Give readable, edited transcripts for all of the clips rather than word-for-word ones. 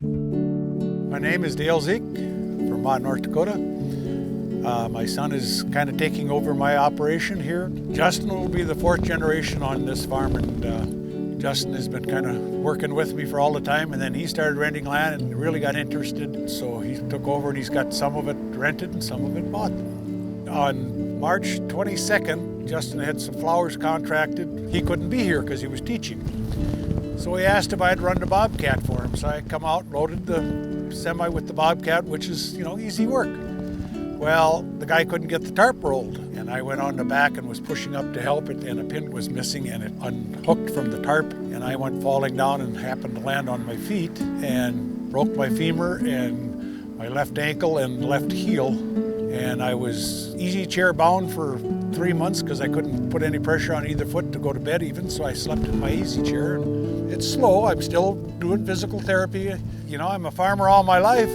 My name is Dale Zeke from Mott, North Dakota. My son is kind of taking over my operation here. Justin will be the fourth generation on this farm, and Justin has been kind of working with me for all the time, and then he started renting land and really got interested, so he took over and he's got some of it rented and some of it bought. On March 22nd, Justin had some flowers contracted. He couldn't be here because he was teaching. So he asked if I'd run the Bobcat for him. So I come out, loaded the semi with the Bobcat, which is, easy work. Well, the guy couldn't get the tarp rolled, and I went on the back and was pushing up to help it, and a pin was missing, and it unhooked from the tarp, and I went falling down and happened to land on my feet and broke my femur and my left ankle and left heel, and I was easy chair bound for 3 months because I couldn't put any pressure on either foot to go to bed even, so I slept in my easy chair. And it's slow. I'm still doing physical therapy. I'm a farmer all my life.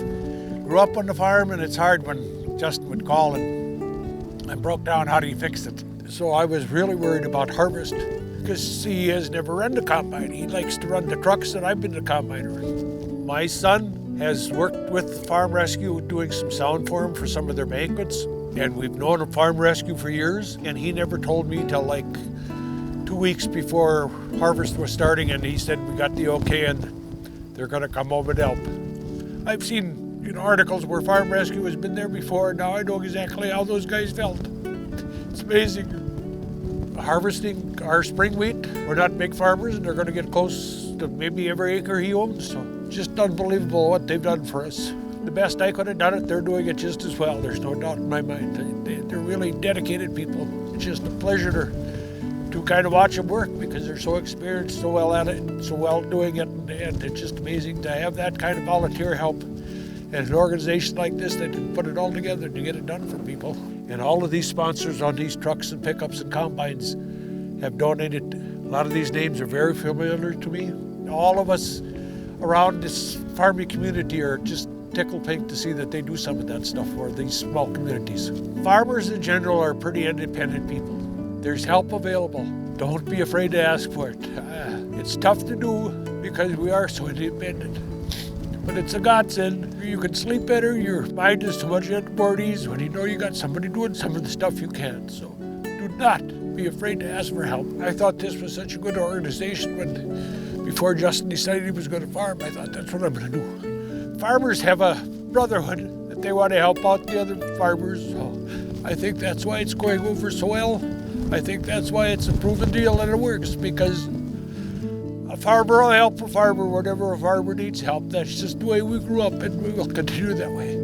Grew up on the farm, and it's hard when Justin would call and I broke down, how do you fix it? So I was really worried about harvest because he has never run the combine. He likes to run the trucks, and I've been the combiner. My son has worked with Farm Rescue doing some sound for him for some of their banquets, and we've known of Farm Rescue for years, and he never told me till like 2 weeks before harvest was starting, and he said we got the okay and they're going to come over to help. I've seen articles where Farm Rescue has been there before. Now I know exactly how those guys felt. It's amazing. Harvesting our spring wheat, we're not big farmers, and they're going to get close to maybe every acre he owns. So just unbelievable what they've done for us. The best I could have done it, they're doing it just as well. There's no doubt in my mind. They're really dedicated people. It's just a pleasure to kind of watch them work because they're so experienced, so well at it, so well doing it, and it's just amazing to have that kind of volunteer help. And an organization like this that can put it all together to get it done for people. And all of these sponsors on these trucks and pickups and combines have donated. A lot of these names are very familiar to me. All of us around this farming community are just tickled pink to see that they do some of that stuff for these small communities. Farmers in general are pretty independent people. There's help available. Don't be afraid to ask for it. It's tough to do because we are so independent. But it's a godsend. You can sleep better, your mind is so much at more ease when you know you got somebody doing some of the stuff you can. So do not be afraid to ask for help. I thought this was such a good organization when, before Justin decided he was going to farm, I thought that's what I'm going to do. Farmers have a brotherhood that they want to help out the other farmers. So I think that's why it's going over so well. I think that's why it's a proven deal and it works, because a farmer will help a farmer whenever a farmer needs help. That's just the way we grew up, and we will continue that way.